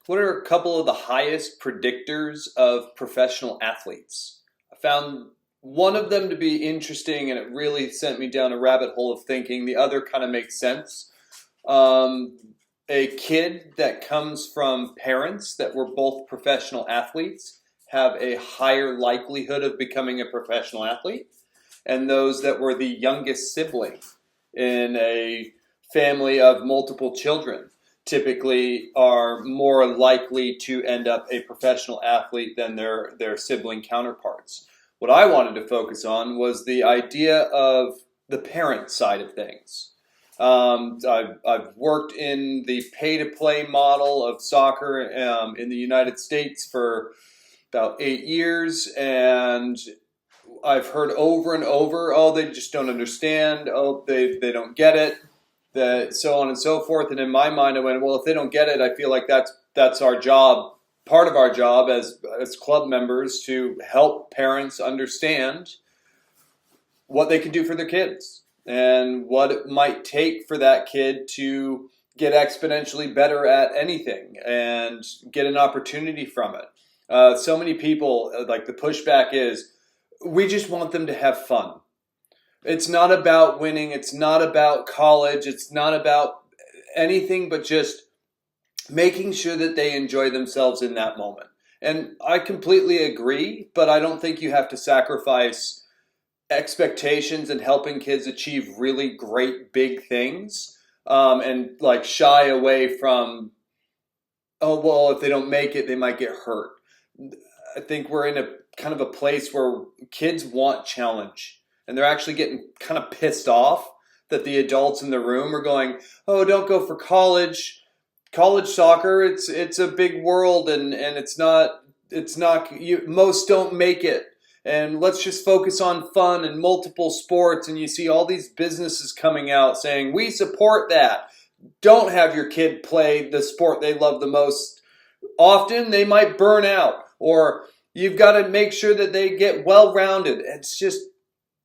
What are a couple of the highest predictors of professional athletes? I found one of them to be interesting and it really sent me down a rabbit hole of thinking. The other kind of makes sense. Um, a kid that comes from parents that were both professional athletes have a higher likelihood of becoming a professional athlete, and those that were the youngest sibling in a family of multiple children typically are more likely to end up a professional athlete than their sibling counterparts. What I wanted to focus on was the idea of the parent side of things. I've worked in the pay-to-play model of soccer in the United States for about 8 years, and I've heard over and over, oh, they just don't understand, oh, they don't get it, that so on and so forth. And in my mind, I went, well, if they don't get it, I feel like that's our job, part of our job as club members to help parents understand what they can do for their kids and what it might take for that kid to get exponentially better at anything and get an opportunity from it. So many people, like the pushback is, we just want them to have fun. It's not about winning. It's not about college. It's not about anything but just making sure that they enjoy themselves in that moment. And I completely agree, but I don't think you have to sacrifice expectations and helping kids achieve really great big things, and like shy away from, oh, well, if they don't make it, they might get hurt. I think we're in a kind of a place where kids want challenge, and they're actually getting kind of pissed off that the adults in the room are going, "Oh, don't go for college. College soccer, it's a big world, and it's not you, most don't make it. And let's just focus on fun and multiple sports." And you see all these businesses coming out saying, "We support that. Don't have your kid play the sport they love the most. Often they might burn out, or you've got to make sure that they get well-rounded." It's just,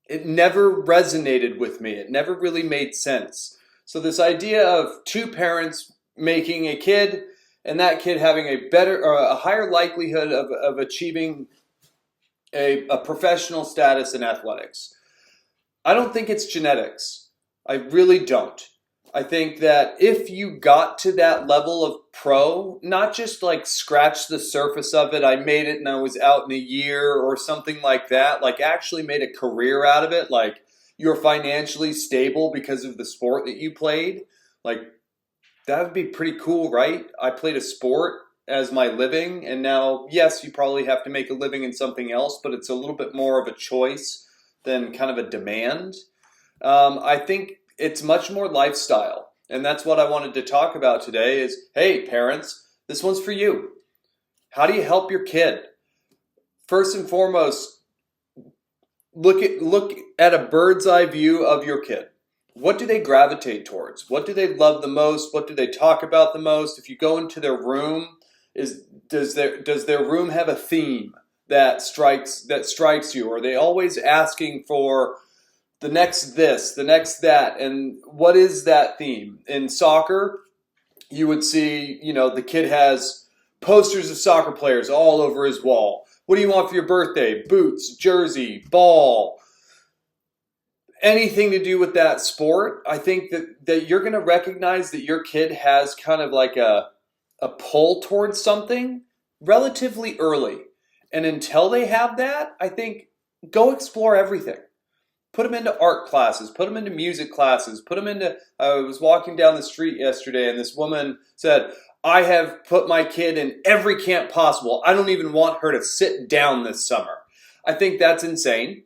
it never resonated with me. It never really made sense. So this idea of two parents making a kid and that kid having a better or a higher likelihood of achieving a professional status in athletics. I don't think it's genetics. I really don't. I think that if you got to that level of pro, not just like scratch the surface of it, I made it and I was out in a year or something like that, like actually made a career out of it, like you're financially stable because of the sport that you played, like that would be pretty cool, right? I played a sport as my living, and now, yes, you probably have to make a living in something else, but it's a little bit more of a choice than kind of a demand. I think it's much more lifestyle, and that's what I wanted to talk about today is, hey, parents, this one's for you. How do you help your kid? First and foremost, look at a bird's eye view of your kid. What do they gravitate towards? What do they love the most? What do they talk about the most? If you go into their room, does their room have a theme that strikes you? Are they always asking for the next this, the next that? And what is that theme? In soccer, you would see, the kid has posters of soccer players all over his wall. What do you want for your birthday? Boots, jersey, ball, anything to do with that sport. I think that you're going to recognize that your kid has kind of like a pull towards something relatively early. And until they have that, I think go explore everything. Put them into art classes, put them into music classes, put them into, I was walking down the street yesterday and this woman said, "I have put my kid in every camp possible. I don't even want her to sit down this summer." I think that's insane.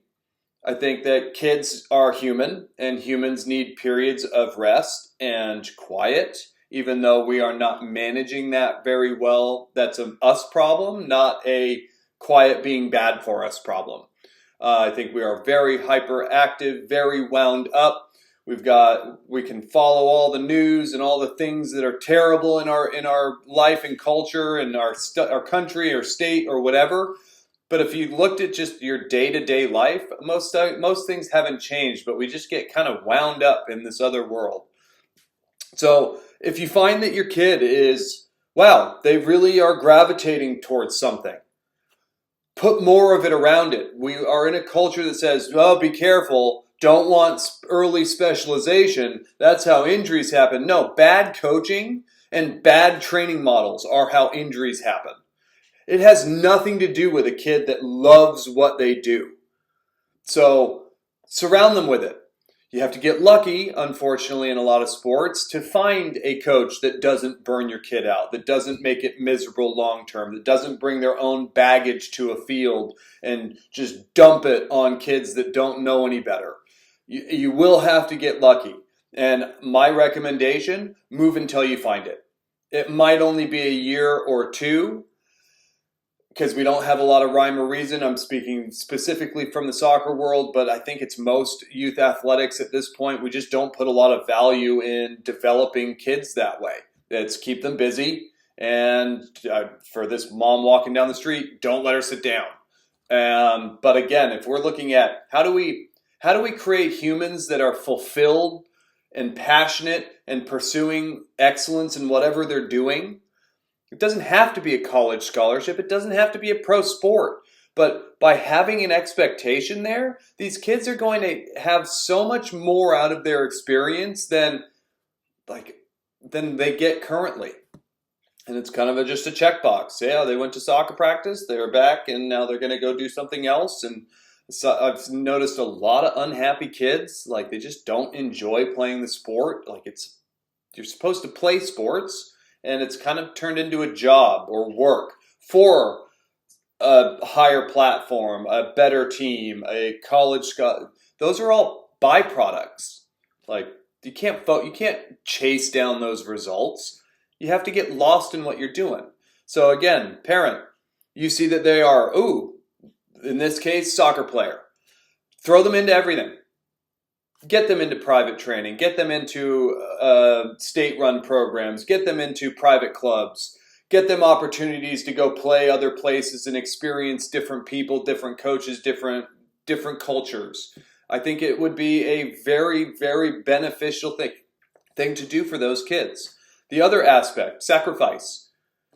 I think that kids are human and humans need periods of rest and quiet, even though we are not managing that very well. That's an us problem, not a quiet being bad for us problem. I think we are very hyperactive, very wound up. We can follow all the news and all the things that are terrible in our life and culture and our country or state or whatever. But if you looked at just your day-to-day life, most things haven't changed, but we just get kind of wound up in this other world. So if you find that your kid is wow, they really are gravitating towards something. Put more of it around it. We are in a culture that says, oh, be careful, don't want early specialization. That's how injuries happen. No, bad coaching and bad training models are how injuries happen. It has nothing to do with a kid that loves what they do. So surround them with it. You have to get lucky, unfortunately, in a lot of sports to find a coach that doesn't burn your kid out, that doesn't make it miserable long term, that doesn't bring their own baggage to a field and just dump it on kids that don't know any better. You will have to get lucky. And my recommendation, move until you find it. It might only be a year or two, because we don't have a lot of rhyme or reason. I'm speaking specifically from the soccer world, but I think it's most youth athletics at this point. We just don't put a lot of value in developing kids that way. It's keep them busy. And for this mom walking down the street, don't let her sit down. But again, if we're looking at how do we create humans that are fulfilled and passionate and pursuing excellence in whatever they're doing, it doesn't have to be a college scholarship. It doesn't have to be a pro sport. But by having an expectation there, these kids are going to have so much more out of their experience than they get currently. And it's kind of just a checkbox. Yeah, they went to soccer practice, they're back, and now they're going to go do something else. And so I've noticed a lot of unhappy kids. Like, they just don't enjoy playing the sport. Like, you're supposed to play sports, and it's kind of turned into a job or work for a higher platform, a better team, a college scholar. Those are all byproducts. Like, you can't chase down those results. You have to get lost in what you're doing. So again, parent, you see that they are, in this case, soccer player. Throw them into everything. Get them into private training, get them into state-run programs, get them into private clubs, get them opportunities to go play other places and experience different people, different coaches, different cultures. I think it would be a very, very beneficial thing to do for those kids. The other aspect, sacrifice.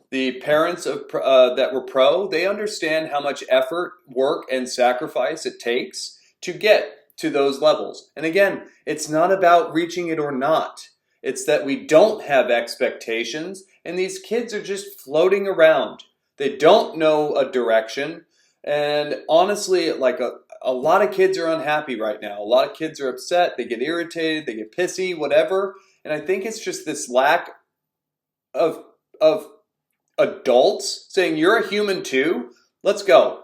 The parents that were pro, they understand how much effort, work, and sacrifice it takes to get to those levels. And again, it's not about reaching it or not. It's that we don't have expectations, and these kids are just floating around. They don't know a direction. And honestly, like a lot of kids are unhappy right now. A lot of kids are upset. They get irritated. They get pissy, whatever. And I think it's just this lack of adults saying, you're a human too. Let's go.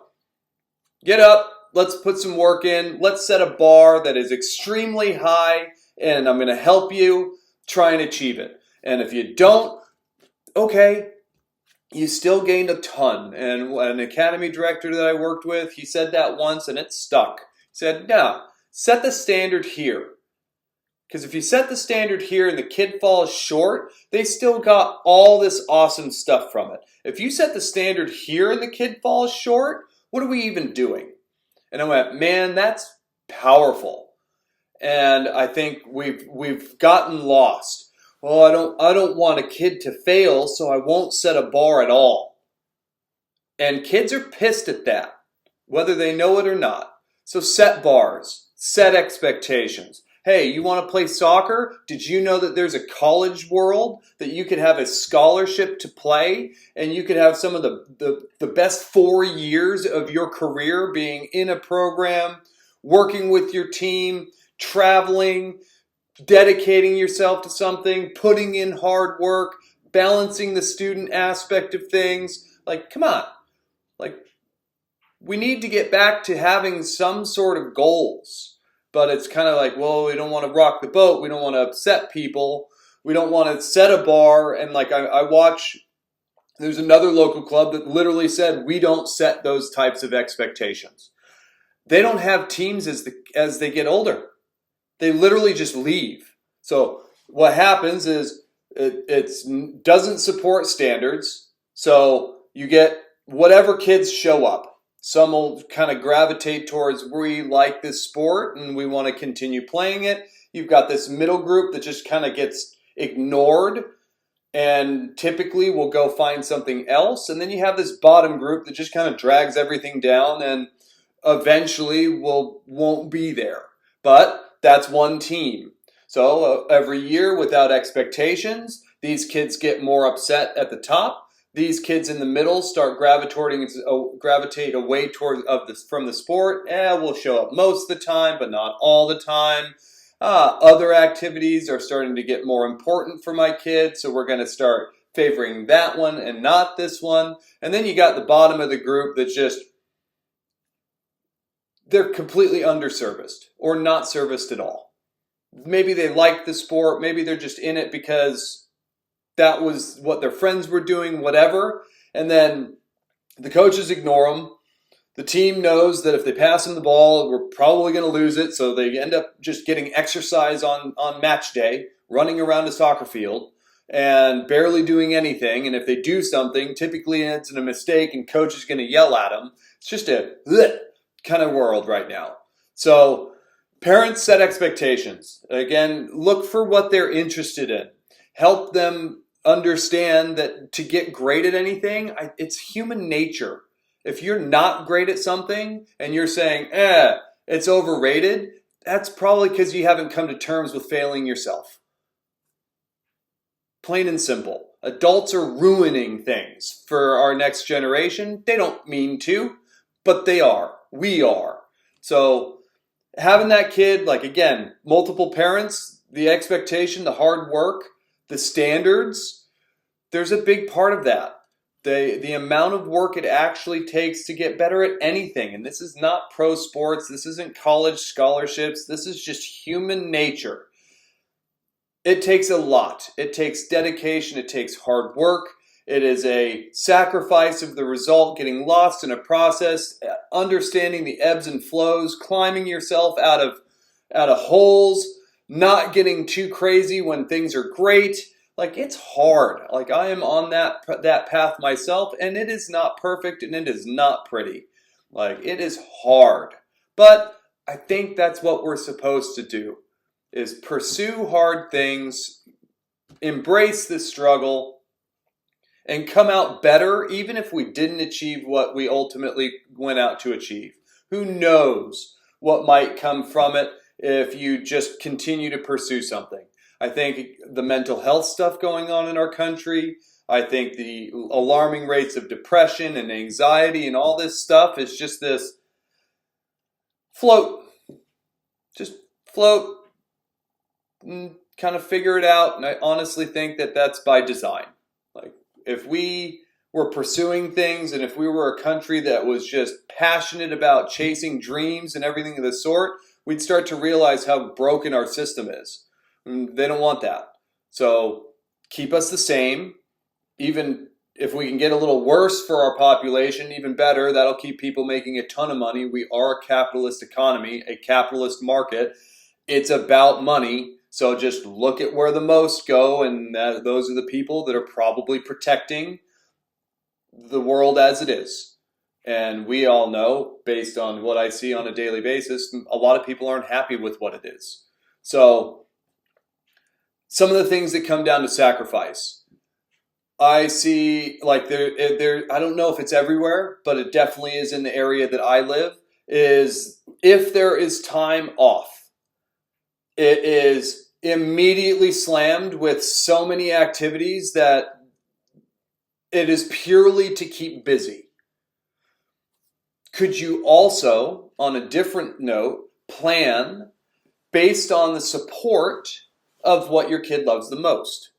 Get up. Let's put some work in. Let's set a bar that is extremely high, and I'm going to help you try and achieve it. And if you don't, okay, you still gained a ton. And an academy director that I worked with, he said that once, and it stuck. He said, no, set the standard here. Because if you set the standard here and the kid falls short, they still got all this awesome stuff from it. If you set the standard here and the kid falls short, what are we even doing? And I went, man, that's powerful. And I think we've gotten lost. Well, I don't want a kid to fail, so I won't set a bar at all. And kids are pissed at that, whether they know it or not. So set bars, set expectations. Hey, you want to play soccer? Did you know that there's a college world that you could have a scholarship to play, and you could have some of the best 4 years of your career being in a program, working with your team, traveling, dedicating yourself to something, putting in hard work, balancing the student aspect of things. Like, come on. Like, we need to get back to having some sort of goals. But it's kind of like, well, we don't want to rock the boat. We don't want to upset people. We don't want to set a bar. And like I watch, there's another local club that literally said, we don't set those types of expectations. They don't have teams as they get older. They literally just leave. So what happens is it doesn't support standards. So you get whatever kids show up. Some will kind of gravitate towards, we like this sport and we want to continue playing it. You've got this middle group that just kind of gets ignored. and typically will go find something else. And then you have this bottom group that just kind of drags everything down and eventually won't be there. But that's one team. So every year, without expectations, these kids get more upset at the top. These kids in the middle start gravitate away from the sport. We'll show up most of the time, but not all the time. Other activities are starting to get more important for my kids, so we're going to start favoring that one and not this one. And then you got the bottom of the group that's just, they're completely underserviced or not serviced at all. Maybe they like the sport, maybe they're just in it because that was what their friends were doing, whatever. And then the coaches ignore them. The team knows that if they pass them the ball, we're probably going to lose it. So they end up just getting exercise on match day, running around a soccer field and barely doing anything. And if they do something, typically it's a mistake and coach is going to yell at them. It's just a kind of world right now. So parents set expectations. Again, look for what they're interested in. Help them understand that to get great at anything, it's human nature. If you're not great at something and you're saying, it's overrated, that's probably because you haven't come to terms with failing yourself. Plain and simple. Adults are ruining things for our next generation. They don't mean to, but they are. We are. So having that kid, like again, multiple parents, the expectation, the hard work, the standards, there's a big part of that. The amount of work it actually takes to get better at anything. And this is not pro sports. This isn't college scholarships. This is just human nature. It takes a lot. It takes dedication. It takes hard work. It is a sacrifice of the result, getting lost in a process, understanding the ebbs and flows, climbing yourself out of holes, not getting too crazy when things are great. Like, it's hard. Like, I am on that path myself, and it is not perfect, and it is not pretty. Like, it is hard. But I think that's what we're supposed to do, is pursue hard things, embrace the struggle, and come out better, even if we didn't achieve what we ultimately went out to achieve. Who knows what might come from it if you just continue to pursue something. I think the mental health stuff going on in our country, I think the alarming rates of depression and anxiety and all this stuff is just this float. Just float and kind of figure it out. And I honestly think that that's by design. Like, if we were pursuing things and if we were a country that was just passionate about chasing dreams and everything of the sort, we'd start to realize how broken our system is. They don't want that. So keep us the same. Even if we can get a little worse for our population, even better. That'll keep people making a ton of money. We are a capitalist economy, a capitalist market. It's about money. So just look at where the most go, and those are the people that are probably protecting the world as it is. And we all know, based on what I see on a daily basis, a lot of people aren't happy with what it is. So some of the things that come down to sacrifice, I see, like there. I don't know if it's everywhere, but it definitely is in the area that I live, is if there is time off, it is immediately slammed with so many activities that it is purely to keep busy. Could you also, on a different note, plan based on the support of what your kid loves the most?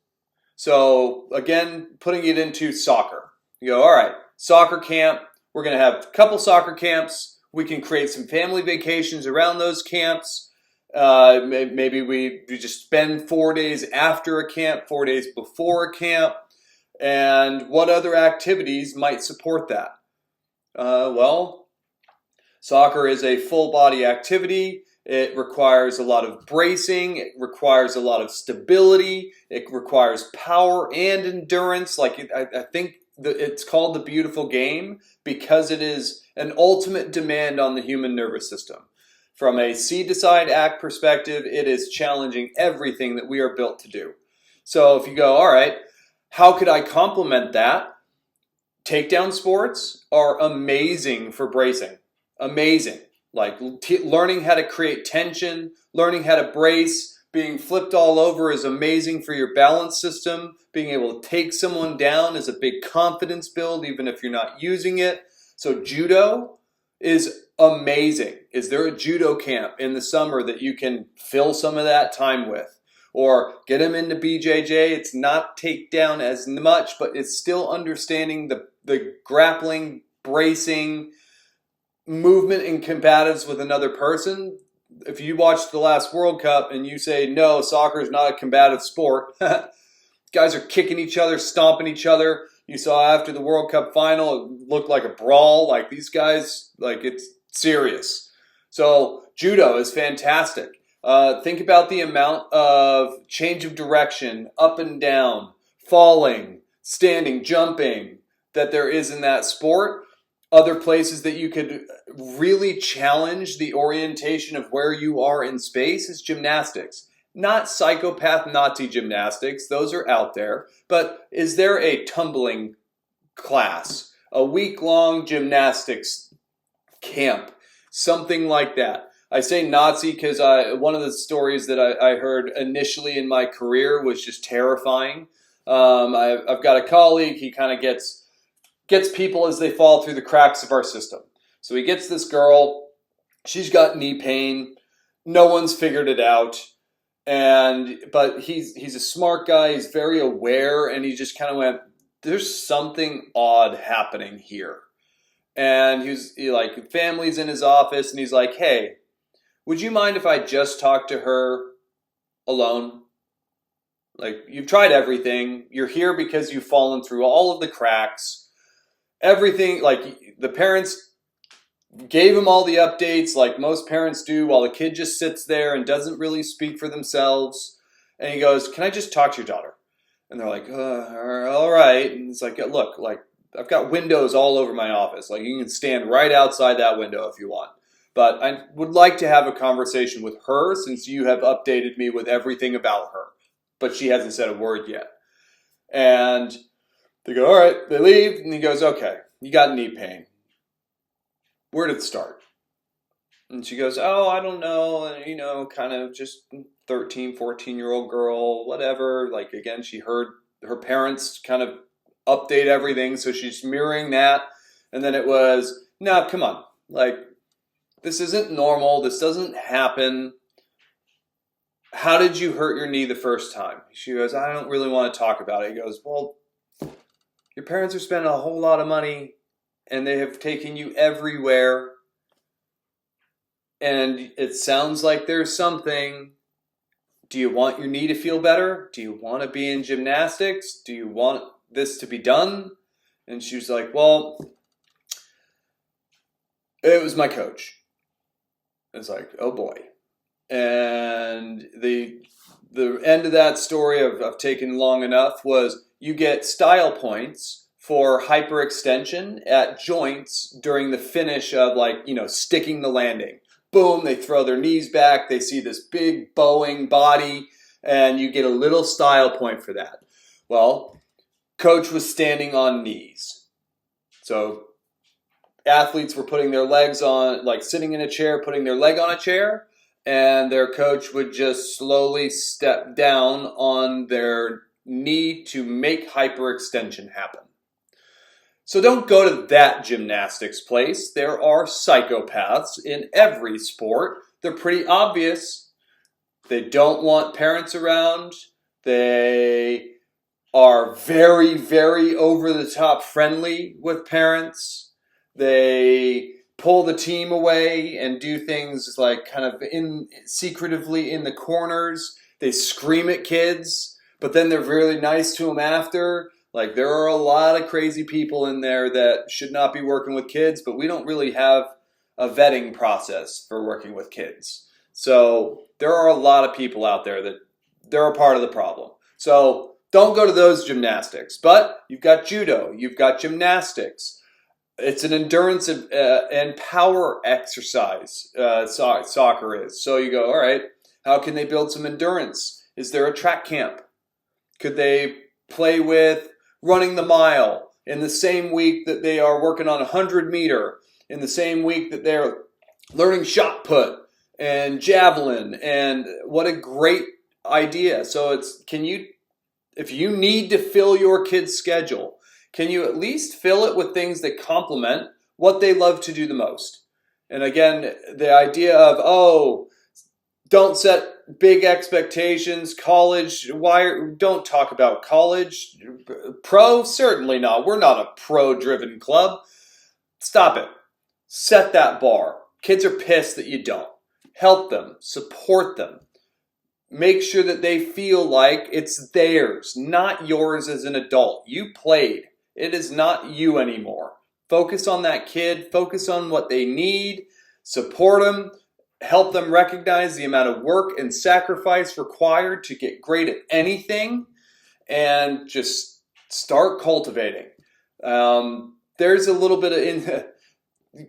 So again, putting it into soccer. You go, all right, soccer camp. We're going to have a couple soccer camps. We can create some family vacations around those camps. Maybe we just spend 4 days after a camp, 4 days before a camp. And what other activities might support that? Well, soccer is a full body activity. It requires a lot of bracing. It requires a lot of stability. It requires power and endurance. Like, I think it's called the beautiful game because it is an ultimate demand on the human nervous system. From a see, decide, act perspective, it is challenging everything that we are built to do. So if you go, all right, How could I complement that? Takedown sports are amazing for bracing. Amazing. Like learning how to create tension, learning how to brace, being flipped all over is amazing for your balance system. Being able to take someone down is a big confidence build, even if you're not using it. So judo is amazing. Is there a judo camp in the summer that you can fill some of that time with? Or get them into BJJ. It's not takedown as much, but it's still understanding the grappling, bracing, movement and combatives with another person. If you watch the last World Cup and you say, no, soccer is not a combative sport, guys are kicking each other, stomping each other. You saw after the World Cup final, it looked like a brawl. Like these guys, like it's serious. So judo is fantastic. Think about the amount of change of direction, up and down, falling, standing, jumping that there is in that sport. Other places that you could really challenge the orientation of where you are in space is gymnastics. Not psychopath Nazi gymnastics, those are out there, but is there a tumbling class, a week-long gymnastics camp, something like that? I say Nazi because one of the stories that I heard initially in my career was just terrifying. I've got a colleague, he kind of gets people as they fall through the cracks of our system. So he gets this girl, she's got knee pain, no one's figured it out, but he's a smart guy, he's very aware, and he just kind of went, there's something odd happening here. And he like, family's in his office, and he's like, hey, would you mind if I just talk to her alone? Like, you've tried everything, you're here because you've fallen through all of the cracks, everything, like the parents gave him all the updates like most parents do while the kid just sits there and doesn't really speak for themselves. And he goes, can I just talk to your daughter? And they're like, all right. And it's like, look, like I've got windows all over my office. Like you can stand right outside that window if you want. But I would like to have a conversation with her since you have updated me with everything about her. But she hasn't said a word yet. And they go, all right, they leave. And he goes, okay, you got knee pain. Where did it start? And she goes, oh, I don't know, kind of just 13, 14-year-old girl, whatever. Like, again, she heard her parents kind of update everything, so she's mirroring that. And then it was, no, come on. Like, this isn't normal. This doesn't happen. How did you hurt your knee the first time? She goes, I don't really want to talk about it. He goes, well, your parents are spending a whole lot of money and they have taken you everywhere. And it sounds like there's something. Do you want your knee to feel better? Do you want to be in gymnastics? Do you want this to be done? And she was like, well, it was my coach. It's like, oh boy. And the end of that story of taking long enough was you get style points for hyperextension at joints during the finish of sticking the landing. Boom, they throw their knees back, they see this big bowing body, and you get a little style point for that. Well, coach was standing on knees. So athletes were putting their legs on, like sitting in a chair, putting their leg on a chair, and their coach would just slowly step down on their knee to make hyperextension happen. So don't go to that gymnastics place. There are psychopaths in every sport. They're pretty obvious. They don't want parents around. They are very, very over-the-top friendly with parents. They pull the team away and do things like kind of secretively in the corners. They scream at kids, but then they're really nice to them after. Like, there are a lot of crazy people in there that should not be working with kids, but we don't really have a vetting process for working with kids. So there are a lot of people out there that they're a part of the problem. So don't go to those gymnastics. But you've got judo, you've got gymnastics. It's an endurance and power exercise, soccer is. So you go, all right, how can they build some endurance? Is there a track camp? Could they play with running the mile in the same week that they are working on a 100-meter, in the same week that they're learning shot put and javelin. And what a great idea. So if you need to fill your kid's schedule, can you at least fill it with things that complement what they love to do the most? And again, the idea of, don't set big expectations. College, don't talk about college. Pro, certainly not. We're not a pro-driven club. Stop it. Set that bar. Kids are pissed that you don't. Help them. Support them. Make sure that they feel like it's theirs, not yours as an adult. You played. It is not you anymore. Focus on that kid. Focus on what they need. Support them. Help them recognize the amount of work and sacrifice required to get great at anything, and just start cultivating. There's a little bit of you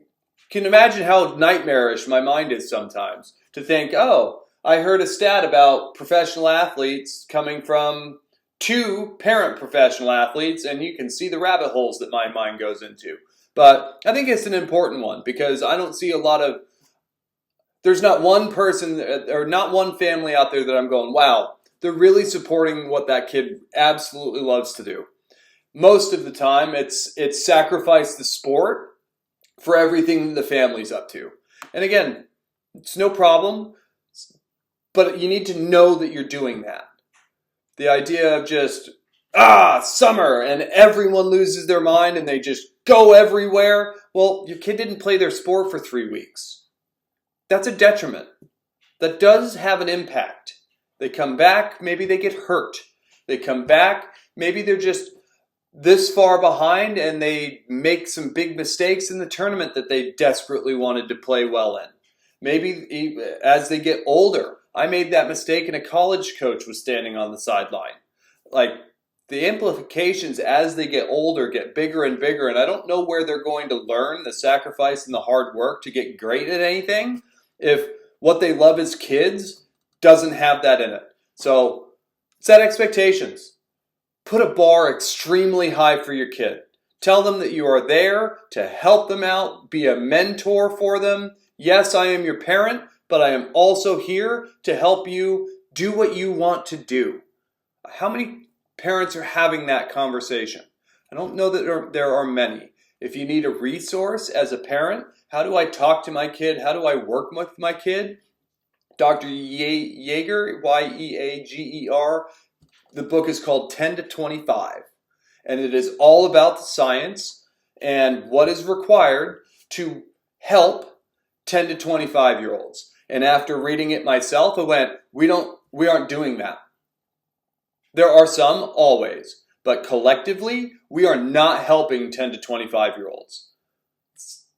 can imagine how nightmarish my mind is sometimes to think, I heard a stat about professional athletes coming from 2 parent professional athletes, and you can see the rabbit holes that my mind goes into. But I think it's an important one because I don't see there's not one person or not one family out there that I'm going, wow, they're really supporting what that kid absolutely loves to do. Most of the time, it's sacrifice the sport for everything the family's up to. And again, it's no problem, but you need to know that you're doing that. The idea of just, summer, and everyone loses their mind and they just go everywhere. Well, your kid didn't play their sport for 3 weeks. That's a detriment. That does have an impact. They come back, maybe they get hurt. They come back, maybe they're just this far behind and they make some big mistakes in the tournament that they desperately wanted to play well in. Maybe as they get older, I made that mistake and a college coach was standing on the sideline. Like, the implications as they get older get bigger and bigger, and I don't know where they're going to learn the sacrifice and the hard work to get great at anything if what they love as kids doesn't have that in it. So set expectations. Put a bar extremely high for your kid. Tell them that you are there to help them out, be a mentor for them. Yes, I am your parent, but I am also here to help you do what you want to do. How many parents are having that conversation? I don't know that there are many. If you need a resource as a parent, how do I talk to my kid? How do I work with my kid? Dr. Yeager, Yeager, the book is called 10 to 25. And it is all about the science and what is required to help 10 to 25-year-olds. And after reading it myself, I went, we aren't doing that. There are some, always. But collectively, we are not helping 10 to 25-year-olds.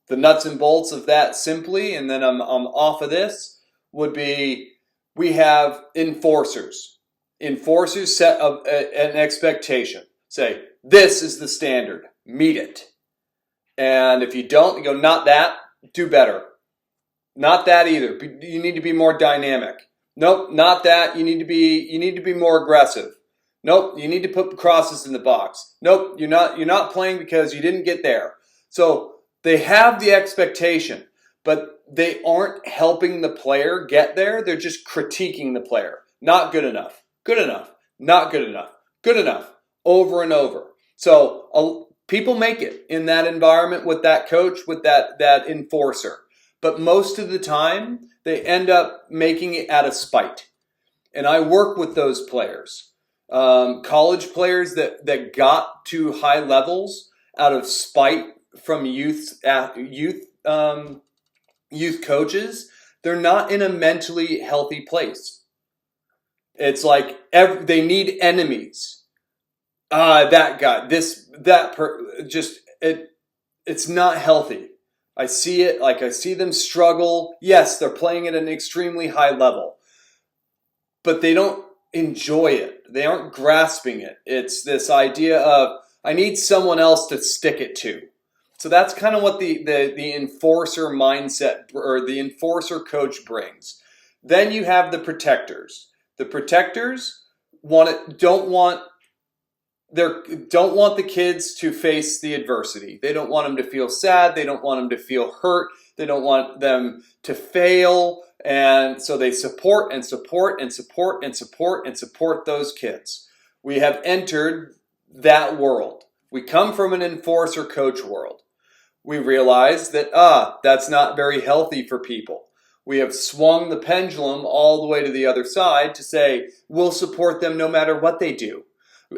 The nuts and bolts of that simply, and then I'm off of this, would be we have enforcers. Enforcers set an expectation. Say, this is the standard. Meet it. And if you don't, you go, not that, do better. Not that either. You need to be more dynamic. Nope, not that. You need to be more aggressive. Nope, you need to put crosses in the box. Nope, you're not playing because you didn't get there. So they have the expectation, but they aren't helping the player get there. They're just critiquing the player. Not good enough. Good enough. Not good enough. Good enough. Over and over. So people make it in that environment with that coach, with that enforcer. But most of the time, they end up making it out of spite. And I work with those players. College players that got to high levels out of spite from youth coaches, they're not in a mentally healthy place. It's like they need enemies. That guy, it's not healthy. I see it, I see them struggle. Yes, they're playing at an extremely high level, but they don't enjoy it. They aren't grasping it. It's this idea of, I need someone else to stick it to. So that's kind of what the enforcer mindset or the enforcer coach brings. Then you have the protectors. The protectors don't want they don't want the kids to face the adversity. They don't want them to feel sad. They don't want them to feel hurt. They don't want them to fail. And so they support and support and support and support and support those kids. We have entered that world. We come from an enforcer coach world. We realize that, that's not very healthy for people. We have swung the pendulum all the way to the other side to say, we'll support them no matter what they do.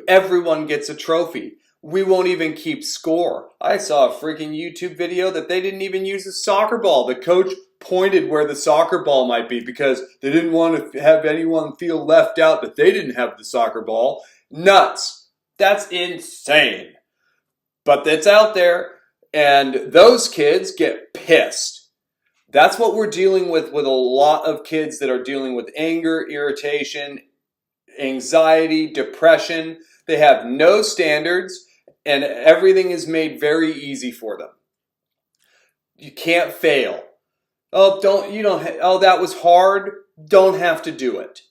Everyone gets a trophy. We won't even keep score. I saw a freaking YouTube video that they didn't even use a soccer ball. The coach pointed where the soccer ball might be because they didn't want to have anyone feel left out that they didn't have the soccer ball. Nuts. That's insane. But that's out there, and those kids get pissed. That's what we're dealing with a lot of kids that are dealing with anger, irritation, anxiety, depression. They have no standards, and everything is made very easy for them. You can't fail. That was hard. Don't have to do it.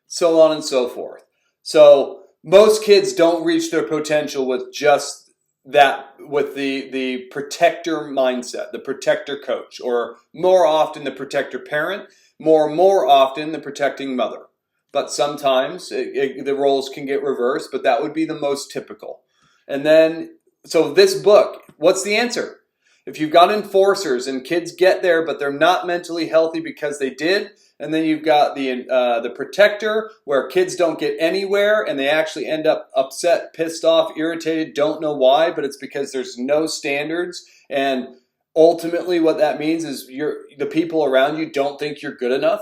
So on and so forth. So most kids don't reach their potential with just that, with the protector mindset, the protector coach, or more often the protector parent, more often the protecting mother. But sometimes the roles can get reversed, but that would be the most typical. And then, so this book, what's the answer? If you've got enforcers and kids get there, but they're not mentally healthy because they did, and then you've got the protector where kids don't get anywhere and they actually end up upset, pissed off, irritated, don't know why, but it's because there's no standards. And ultimately what that means is the people around you don't think you're good enough.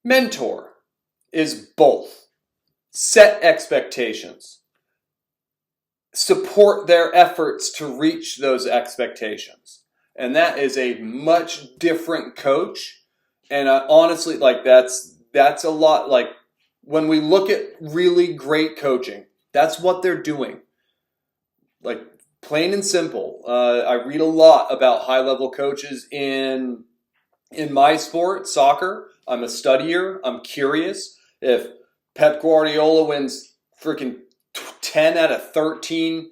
Mentor is both. Set expectations. Support their efforts to reach those expectations. And that is a much different coach. And honestly, that's a lot. Like when we look at really great coaching, that's what they're doing. Like plain and simple. I read a lot about high-level coaches in my sport, soccer. I'm a studier. I'm curious. If Pep Guardiola wins freaking 10 out of 13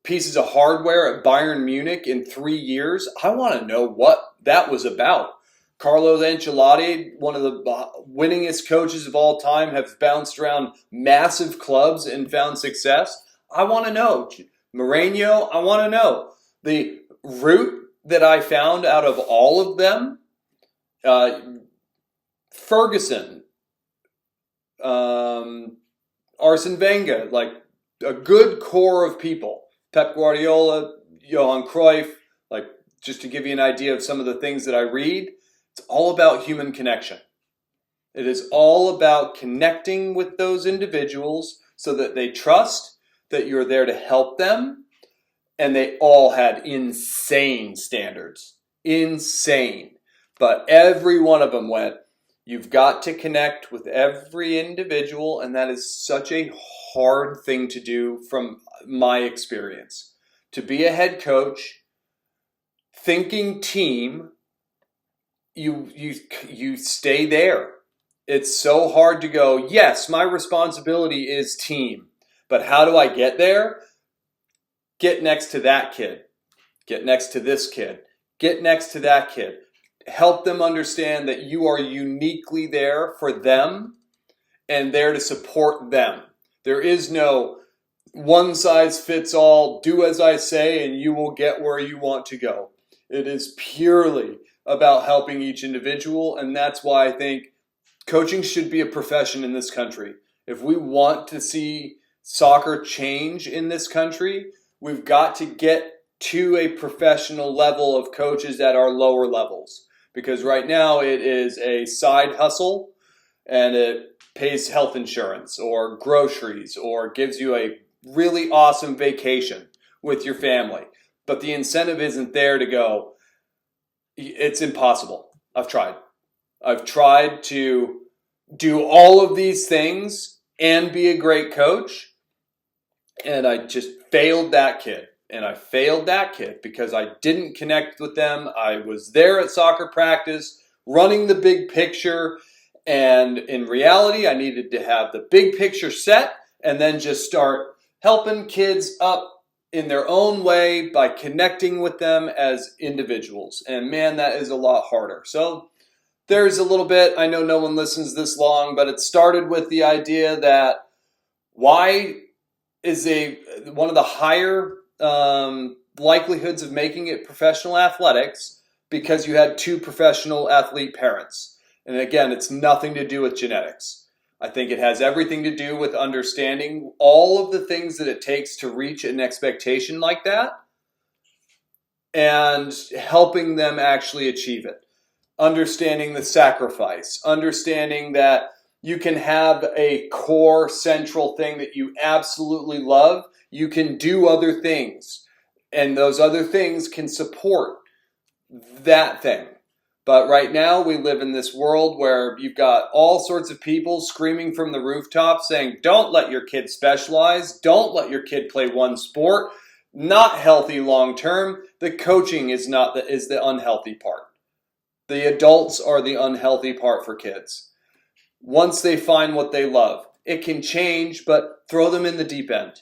pieces of hardware at Bayern Munich in 3 years, I want to know what that was about. Carlo Ancelotti, one of the winningest coaches of all time, has bounced around massive clubs and found success. I want to know. Mourinho, I want to know. The root that I found out of all of them, Ferguson, Arsene Wenger, like a good core of people. Pep Guardiola, Johan Cruyff, like just to give you an idea of some of the things that I read, it's all about human connection. It is all about connecting with those individuals so that they trust that you're there to help them. And they all had insane standards. Insane. But every one of them went, you've got to connect with every individual, and that is such a hard thing to do from my experience. To be a head coach, thinking team, you stay there. It's so hard to go, yes, my responsibility is team, but how do I get there? Get next to that kid. Get next to this kid. Get next to that kid. Help them understand that you are uniquely there for them and there to support them. There is no one size fits all, do as I say and you will get where you want to go. It is purely about helping each individual, and that's why I think coaching should be a profession in this country. If we want to see soccer change in this country, we've got to get to a professional level of coaches at our lower levels. Because right now it is a side hustle and it pays health insurance or groceries or gives you a really awesome vacation with your family. But the incentive isn't there to go, it's impossible. I've tried to do all of these things and be a great coach, and I just failed that kid. And I failed that kid because I didn't connect with them. I was there at soccer practice, running the big picture, and in reality, I needed to have the big picture set, and then just start helping kids up in their own way by connecting with them as individuals. And man, that is a lot harder. So there's a little bit, I know no one listens this long, but it started with the idea that why is one of the higher likelihoods of making it professional athletics because you had two professional athlete parents. And again, it's nothing to do with genetics. I think it has everything to do with understanding all of the things that it takes to reach an expectation like that and helping them actually achieve it. Understanding the sacrifice, understanding that you can have a core central thing that you absolutely love. You can do other things, and those other things can support that thing. But right now we live in this world where you've got all sorts of people screaming from the rooftops saying, don't let your kid specialize. Don't let your kid play one sport. Not healthy long term. The coaching is the unhealthy part. The adults are the unhealthy part for kids. Once they find what they love, it can change, but throw them in the deep end.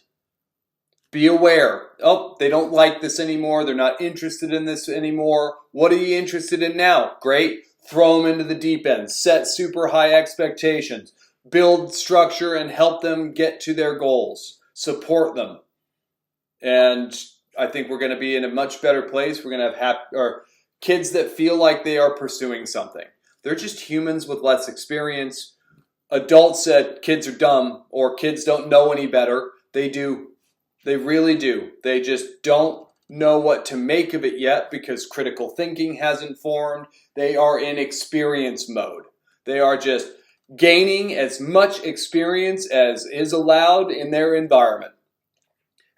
Be aware. Oh, they don't like this anymore. They're not interested in this anymore. What are you interested in now? Great. Throw them into the deep end. Set super high expectations. Build structure and help them get to their goals. Support them. And I think we're going to be in a much better place. We're going to have kids that feel like they are pursuing something. They're just humans with less experience. Adults said kids are dumb or kids don't know any better. They do. They really do. They just don't know what to make of it yet because critical thinking hasn't formed. They are in experience mode. They are just gaining as much experience as is allowed in their environment.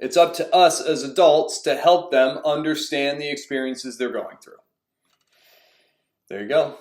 It's up to us as adults to help them understand the experiences they're going through. There you go.